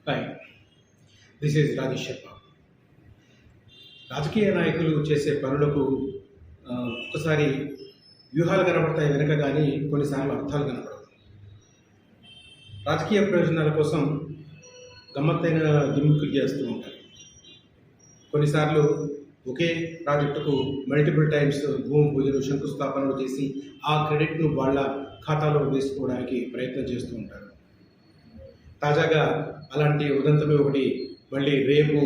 Hi, this is Rajesh Sharma. రాజకీయ నాయకులు చేసే పనులకు ఒక్కసారి వ్యూహాలు కనబడతాయి వెనుక, కానీ కొన్నిసార్లు అర్థాలు కనబడవు. రాజకీయ ప్రయోజనాల కోసం గమ్మత్తైన గిమ్మిక్కులు చేస్తూ ఉంటారు. కొన్నిసార్లు ఒకే ప్రాజెక్టుకు మల్టిపుల్ టైమ్స్ భూమి పూజలు, శంకుస్థాపనలు చేసి ఆ క్రెడిట్ను వాళ్ళ ఖాతాలో వేసుకోవడానికి ప్రయత్నం చేస్తూ ఉంటారు. తాజాగా అలాంటి ఉదంతమే ఒకటి మళ్ళీ రేపు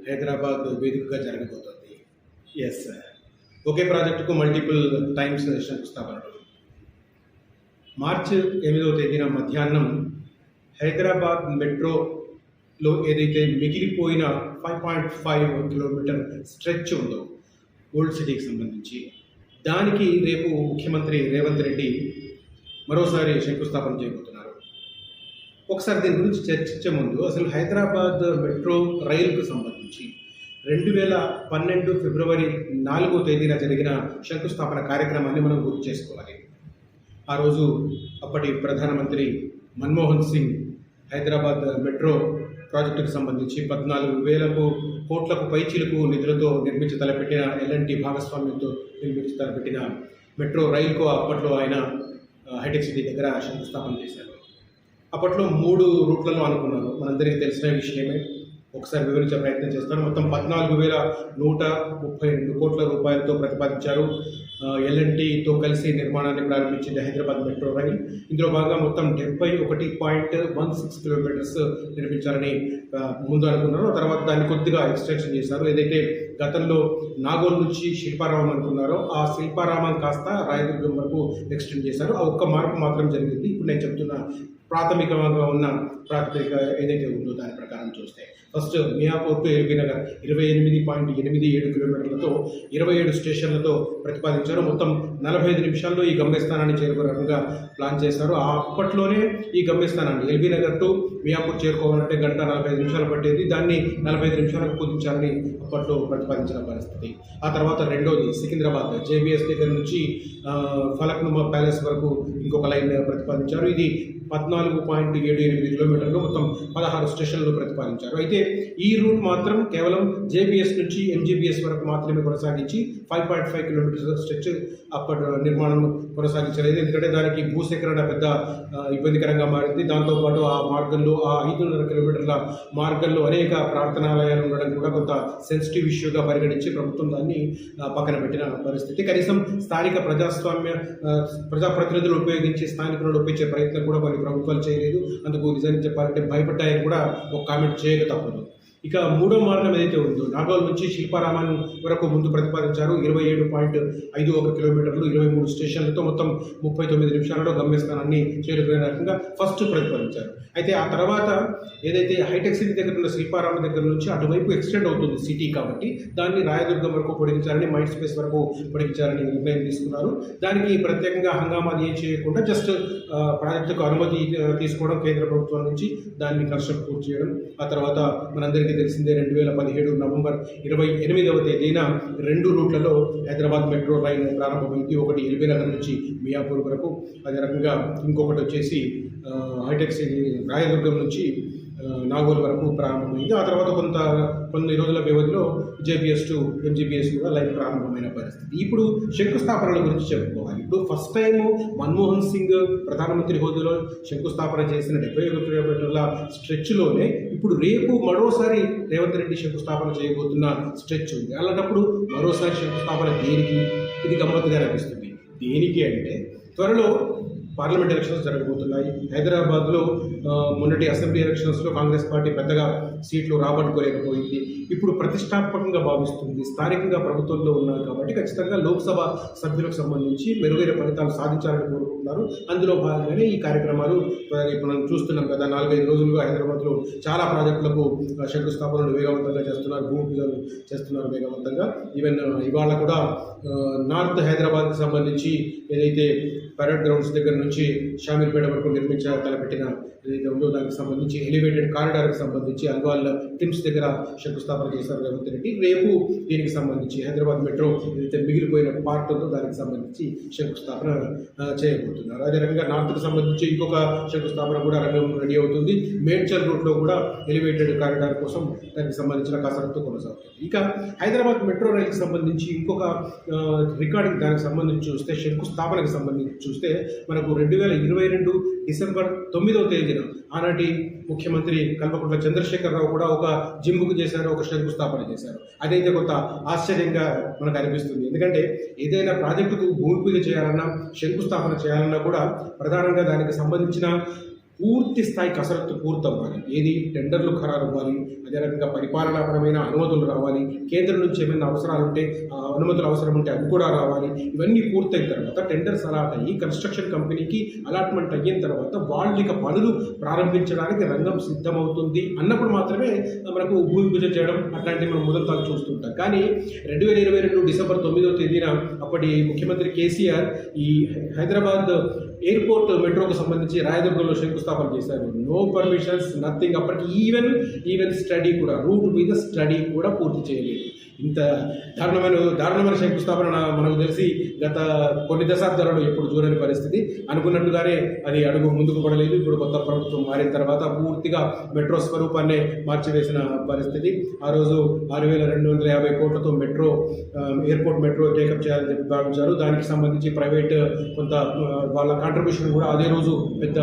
హైదరాబాద్ వేదికగా జరగబోతోంది. ఎస్, ఒకే ప్రాజెక్టుకు మల్టిపుల్ టైమ్స్ శంకుస్థాపనలు. మార్చి 8వ తేదీన మధ్యాహ్నం హైదరాబాద్ మెట్రోలో ఏదైతే మిగిలిపోయిన 5.5 కిలోమీటర్ స్ట్రెచ్ ఉందో ఓల్డ్ సిటీకి సంబంధించి, దానికి రేపు ముఖ్యమంత్రి రేవంత్ రెడ్డి మరోసారి శంకుస్థాపన చేయబోతున్నారు. ఒకసారి దీని గురించి చర్చించే ముందు అసలు హైదరాబాద్ మెట్రో రైలుకు సంబంధించి 2012 ఫిబ్రవరి 4వ తేదీన జరిగిన శంకుస్థాపన కార్యక్రమాన్ని మనం గుర్తు చేసుకోవాలి. ఆ రోజు అప్పటి ప్రధానమంత్రి మన్మోహన్ సింగ్ హైదరాబాద్ మెట్రో ప్రాజెక్టుకు సంబంధించి 14,000 కోట్లకు పైచీలకు నిధులతో నిర్మించి తలపెట్టిన ఎల్ఎన్టీ భాగస్వామ్యంతో నిర్మించి తలపెట్టిన మెట్రో రైలుకు అప్పట్లో ఆయన హైటెక్ సిటీ దగ్గర శంకుస్థాపన చేశారు. అప్పట్లో 3 రూట్లలో అనుకున్నారు. మనందరికీ తెలిసిన విషయమే. ఒకసారి వివరించే ప్రయత్నం చేస్తాను. మొత్తం 14,132 కోట్ల రూపాయలతో ప్రతిపాదించారు. ఎల్ఎన్టీతో కలిసి నిర్మాణాన్ని ప్రారంభించింది హైదరాబాద్ మెట్రో రైల్. ఇందులో భాగంగా మొత్తం 71.16 కిలోమీటర్స్ నిర్మించాలని ముందు అనుకున్నారు. తర్వాత దాన్ని కొద్దిగా ఎక్స్టెన్షన్ చేశారు. ఏదైతే గతంలో నాగోల్ నుంచి శిల్పారామం అనుకున్నారో ఆ శిల్పారామం కాస్త రాయదుర్గం వరకు ఎక్స్టెండ్ చేశారు. ఆ ఒక్క మార్పు మాత్రం జరిగింది. ఇప్పుడు నేను చెప్తున్న ప్రాథమికంగా ఉన్న ప్రాతిపదిక ఏదైతే ఉందో దాని ప్రకారం చూస్తే, first Miyapur to LB Nagar 28.87 కిలోమీటర్లతో 27 స్టేషన్లతో ప్రతిపాదించారు. మొత్తం 45 నిమిషాల్లో ఈ గమ్యస్థానాన్ని చేరుకునే రకంగా ప్లాన్ చేశారు. అప్పట్లోనే ఈ గమ్యస్థానాన్ని ఎల్బీ నగర్ టు మియాపూర్ చేరుకోవాలంటే 1:45 నిమిషాలు పట్టేది. దాన్ని 45 నిమిషాలకు కుదించాలని అప్పట్లో ప్రతిపాదించిన పరిస్థితి. ఆ తర్వాత రెండోది సికింద్రాబాద్ జేబీఎస్ దగ్గర నుంచి ఫలక్నుమా ప్యాలెస్ వరకు ఇంకొక లైన్ ప్రతిపాదించారు. ఇది 14.78 కిలోమీటర్లు, మొత్తం 16 స్టేషన్లు ప్రతిపాదించారు. అయితే ఈ రూట్ మాత్రం కేవలం జేబీఎస్ నుంచి ఎంజీబీఎస్ వరకు మాత్రమే కొనసాగించి 5.5 కిలోమీటర్స్ స్ట్రెచ్ అప్పటి నిర్మాణం కొనసాగించలేదు. ఎందుకంటే దానికి భూసేకరణ పెద్ద ఇబ్బందికరంగా మారింది. దాంతోపాటు ఆ మార్గంలో, ఆ 5.5 కిలోమీటర్ల మార్గంలో అనేక ప్రార్థనాలయాలు ఉండడం కూడా కొంత సెన్సిటివ్ ఇష్యూగా పరిగణించి ప్రభుత్వం దాన్ని పక్కన పెట్టిన పరిస్థితి. కనీసం స్థానిక ప్రజాప్రతినిధులు ఉపయోగించి స్థానికులను ఒప్పించే ప్రయత్నం కూడా కొన్ని ప్రభుత్వాలు చేయలేదు. అందుకు నిజాన్ని చెప్పాలంటే భయపడ్డాయని కూడా ఒక కామెంట్ చేయక తప్పదు. ఇక మూడో మార్గం ఏదైతే ఉందో నాగోల్ నుంచి శిల్పారామం వరకు ముందు ప్రతిపాదించారు. 27.51 కిలోమీటర్లు, 23 స్టేషన్లతో మొత్తం 39 నిమిషాలలో గమ్యస్థానాన్ని చేరుకునే రకంగా ఫస్ట్ ప్రతిపాదించారు. అయితే ఆ తర్వాత ఏదైతే హైటెక్ సిటీ దగ్గర ఉన్న శిల్పారామం దగ్గర నుంచి అటువైపు ఎక్స్టెండ్ అవుతుంది సిటీ, కాబట్టి దాన్ని రాయదుర్గం వరకు పొడిగించాలని, మైండ్ స్పేస్ వరకు పొడిగించాలని నిర్ణయం తీసుకున్నారు. దానికి ప్రత్యేకంగా హంగామా ఏం చేయకుండా జస్ట్ ప్రాజెక్టుకు అనుమతి తీసుకోవడం కేంద్ర ప్రభుత్వం నుంచి, దాన్ని కన్స్ట్రక్ట్ పూర్తి చేయడం. ఆ తర్వాత మనందరికీ తెలిసిందే 2017 నవంబర్ 28వ తేదీన 2 రూట్లలో హైదరాబాద్ మెట్రో రైలు ప్రారంభమైంది. ఒకటి ఎల్బీ నగర్ నుంచి మియాపూర్ వరకు, అదే రకంగా ఇంకొకటి వచ్చేసి హైటెక్ సిటీ రాయదుర్గం నుంచి నాగోల్ వరకు ప్రారంభమైంది. ఆ తర్వాత కొన్ని రోజుల వ్యవధిలో జేబీఎస్ టు ఎంజీబీఎస్ కూడా లైన్ ప్రారంభమైన పరిస్థితి. ఇప్పుడు శంకుస్థాపనల గురించి చెప్పుకోవాలి. ఇప్పుడు ఫస్ట్ టైం మన్మోహన్ సింగ్ ప్రధానమంత్రి హోదాలో శంకుస్థాపన చేసిన 71 కిలోమీటర్ల స్ట్రెచ్లోనే ఇప్పుడు రేపు మరోసారి రేవంత్ రెడ్డి శంకుస్థాపన చేయబోతున్న స్ట్రెచ్ ఉంది. అలాంటప్పుడు మరోసారి శంకుస్థాపన దేనికి? ఇది గమ్మత్తుగా అనిపిస్తుంది. దేనికి అంటే, త్వరలో పార్లమెంట్ ఎలక్షన్స్ జరగబోతున్నాయి. హైదరాబాద్లో మొన్నటి అసెంబ్లీ ఎలక్షన్స్లో కాంగ్రెస్ పార్టీ పెద్దగా సీట్లు రాబట్టుకోలేకపోయింది. ఇప్పుడు ప్రతిష్టాత్మకంగా భావిస్తుంది. స్థానికంగా ప్రభుత్వంలో ఉన్నారు కాబట్టి ఖచ్చితంగా లోక్సభ సభ్యులకు సంబంధించి మెరుగైన ఫలితాలు సాధించాలని కోరుకుంటున్నారు. అందులో భాగంగానే ఈ కార్యక్రమాలు ఇప్పుడు మనం చూస్తున్నాం కదా. 4-5 రోజులుగా హైదరాబాద్లో చాలా ప్రాజెక్టులకు శంకుస్థాపనలు వేగవంతంగా చేస్తున్నారు, భూమి పూజలు చేస్తున్నారు వేగవంతంగా. ఈవెన్ ఇవాళ కూడా నార్త్ హైదరాబాద్కి సంబంధించి ఏదైతే పరేడ్ గ్రౌండ్స్ దగ్గర నుంచి షామీర్పేట వరకు తలపెట్టిన ఏదైతే ఉందో దానికి సంబంధించి ఎలివేటెడ్ కారిడార్కి సంబంధించి అల్వాల్ టిమ్స్ దగ్గర శంకుస్థాపన చేశారు రేవంత్ రెడ్డి. రేపు దీనికి సంబంధించి హైదరాబాద్ మెట్రో ఏదైతే మిగిలిపోయిన పార్ట్ ఉందో దానికి సంబంధించి శంకుస్థాపన చేయబోతున్నారు. అదే రకంగా నార్త్కి సంబంధించి ఇంకొక శంకుస్థాపన కూడా రంగం రెడీ అవుతుంది. మేడ్చల్ రూట్లో కూడా ఎలివేటెడ్ కారిడార్ కోసం దానికి సంబంధించిన కసరత్తు కొనసాగుతుంది. ఇక హైదరాబాద్ మెట్రో రైలుకి సంబంధించి ఇంకొక రికార్డింగ్ దానికి సంబంధించి చూస్తే, శంకుస్థాపనకు సంబంధించి చూస్తే మనకు 2022 డిసెంబర్ 9వ తేదీన ఆనాటి ముఖ్యమంత్రి కల్వకుంట్ల చంద్రశేఖరరావు కూడా ఒక జిమ్ముకు చేశారు, ఒక శంకుస్థాపన చేశారు. అదైతే కొంత ఆశ్చర్యంగా మనకు అనిపిస్తుంది. ఎందుకంటే ఏదైనా ప్రాజెక్టుకు భూమి పూజ చేయాలన్నా, శంకుస్థాపన చేయాలన్నా కూడా ప్రధానంగా దానికి సంబంధించిన పూర్తి స్థాయి కసరత్తు పూర్తవ్వాలి. ఏది టెండర్లు ఖరారు అవ్వాలి, అదే రకంగా పరిపాలనాపరమైన అనుమతులు రావాలి, కేంద్రం నుంచి ఏమైనా అవసరాలు ఉంటే అనుమతులు అవసరం ఉంటే అవి కూడా రావాలి. ఇవన్నీ పూర్తయిన తర్వాత టెండర్స్ అలాట్ అయ్యి కన్స్ట్రక్షన్ కంపెనీకి అలాట్మెంట్ అయిన తర్వాత వాళ్ళు ఇక పనులు ప్రారంభించడానికి రంగం సిద్ధమవుతుంది అన్నప్పుడు మాత్రమే మనకు భూమి పూజ చేయడం అట్లాంటివి మనం మొదలు చూస్తుంటాం. కానీ 2022 డిసెంబర్ 9వ తేదీన అప్పటి ముఖ్యమంత్రి కేసీఆర్ ఈ హైదరాబాద్ ఎయిర్పోర్ట్ మెట్రోకు సంబంధించి రాయదుర్గంలో శంకుస్థాపన చేశారు. No permissions, nothing. అప్పటికి ఈవెన్ స్టడీ కూడా, రూట్ మీద స్టడీ కూడా పూర్తి చేయలేదు. ఇంత దారుణమైన శంకుస్థాపన మనకు తెలిసి గత కొన్ని దశాబ్దాలలో ఎప్పుడు చూడని పరిస్థితి. అనుకున్నట్టుగానే అది అడుగు ముందుకు పడలేదు. ఇప్పుడు కొత్త ప్రభుత్వం మారిన తర్వాత పూర్తిగా మెట్రో స్వరూపాన్నే మార్చివేసిన పరిస్థితి. ఆ రోజు 6,250 కోట్లతో ఎయిర్పోర్ట్ మెట్రో టేకప్ చేయాలని చెప్పి భావించారు. దానికి సంబంధించి ప్రైవేట్ కొంత వాళ్ళ కాంట్రిబ్యూషన్ కూడా అదే రోజు పెద్ద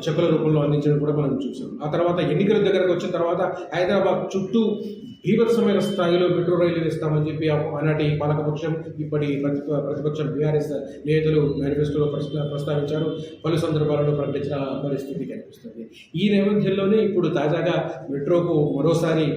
చెక్కుల రూపంలో అందించడం కూడా మనం చూసాం. ఆ తర్వాత ఎన్నికల దగ్గరకు వచ్చిన తర్వాత హైదరాబాద్ చుట్టూ బీభత్సమైన స్థాయిలో మెట్రో రైలు వేస్తామని చెప్పి ఆనాటి పాలకపక్షం, ఇప్పటి ప్రతిపక్షం బీఆర్ఎస్ నేతలు మేనిఫెస్టోలో ప్రస్తావించారు. పలు సందర్భాలలో ప్రకటించిన పరిస్థితి కనిపిస్తుంది. ఈ నేపథ్యంలోనే ఇప్పుడు తాజాగా మెట్రోకు మరోసారి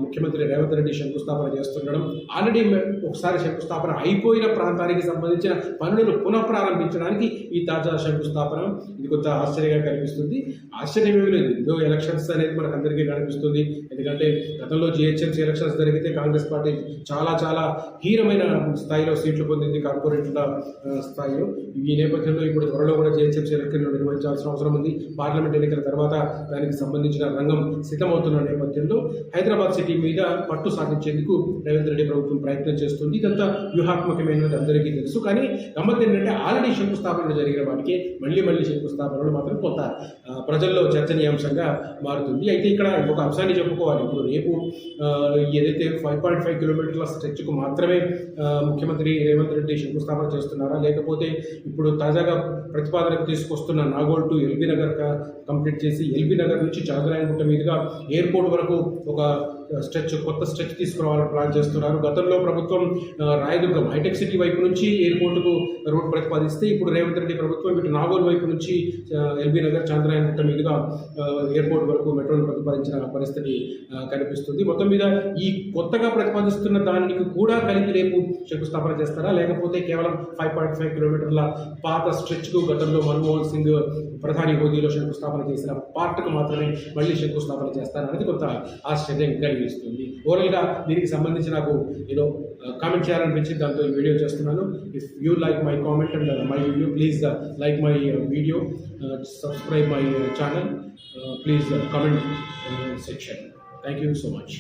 ముఖ్యమంత్రి రేవంత్ రెడ్డి శంకుస్థాపన చేస్తుండడం, ఆల్రెడీ ఒకసారి శంకుస్థాపన అయిపోయిన ప్రాంతానికి సంబంధించిన పనులను పునఃప్రారంభించడానికి ఈ తాజా శంకుస్థాపన ఇది కొంత ఆశ్చర్యంగా కనిపిస్తుంది. ఆశ్చర్యం ఏమీ లేదు, ఏదో ఎలక్షన్స్ అనేది మనకు అందరికీ కనిపిస్తుంది. ఎందుకంటే గతంలో జిహెచ్ఎంసీ ఎలక్షన్స్ జరిగితే కాంగ్రెస్ పార్టీ చాలా హీనమైన స్థాయిలో సీట్లు పొందింది, కార్పొరేట్ల స్థాయిలో. ఈ నేపథ్యంలో ఇప్పుడు త్వరలో కూడా జిహెచ్ఎంసీ ఎన్నికలు నిర్వహించాల్సిన అవసరం ఉంది. పార్లమెంట్ ఎన్నికల తర్వాత దానికి సంబంధించిన రంగం సిద్ధమవుతున్న నేపథ్యంలో హైదరాబాద్ సిటీ మీద పట్టు సాధించేందుకు రేవంత్ రెడ్డి ప్రభుత్వం ప్రయత్నం చేస్తుంది. ఇదంతా వ్యూహాత్మకమైనది అందరికీ తెలుసు. కానీ గమ్మత్ ఏంటంటే ఆల్రెడీ శంకుస్థాపనలు జరిగిన వాటికి మళ్ళీ శంకుస్థాపనలు మాత్రం కొంత ప్రజల్లో చర్చనీయాంశంగా మారుతుంది. అయితే ఇక్కడ ఒక అంశాన్ని చెప్పుకోవాలి. ఇప్పుడు రేపు ఏదైతే 5.5 కిలోమీటర్ల స్ట్రెచ్కు మాత్రమే ముఖ్యమంత్రి రేవంత్ రెడ్డి శంకుస్థాపన చేస్తున్నారా, లేకపోతే ఇప్పుడు తాజాగా ప్రతిపాదనకు తీసుకొస్తున్న Nagole to LB Nagar complete చేసి ఎల్బీ నగర్ నుంచి చాదరాయనగుట్ట మీదుగా ఎయిర్పోర్ట్ వరకు ఒక కొత్త స్ట్రెచ్ తీసుకురావాలని ప్లాన్ చేస్తున్నారు. గతంలో ప్రభుత్వం రాయదుర్గం హైటెక్ సిటీ వైపు నుంచి ఎయిర్పోర్టుకు రోడ్ ప్రతిపాదిస్తే ఇప్పుడు రేవంత్ రెడ్డి ప్రభుత్వం ఇటు నాగోల్ వైపు నుంచి ఎల్బీ నగర్ చాంద్రాయనగుట్ట మీదుగా ఎయిర్పోర్ట్ వరకు మెట్రోను ప్రతిపాదించిన పరిస్థితి కనిపిస్తుంది. మొత్తం మీద ఈ కొత్తగా ప్రతిపాదిస్తున్న దానికి కూడా కలిపి రేపు శంకుస్థాపన చేస్తారా, లేకపోతే కేవలం 5.5 కిలోమీటర్ల పాత స్ట్రెచ్కు గతంలో మన్మోహన్ సింగ్ ప్రధాని హోదీలో శంకుస్థాపన చేసిన పార్ట్కు మాత్రమే మళ్ళీ శంకుస్థాపన చేస్తారనేది కొంత ఆశ్చర్యం కలిగిస్తుంది. ఓవరాల్గా దీనికి సంబంధించి నాకు ఏదో కామెంట్ చేయాలనిపించి దాంతో ఈ వీడియో చేస్తున్నాను. If you like my comment and my video, please like my video, subscribe my channel, please comment section. Thank you so much.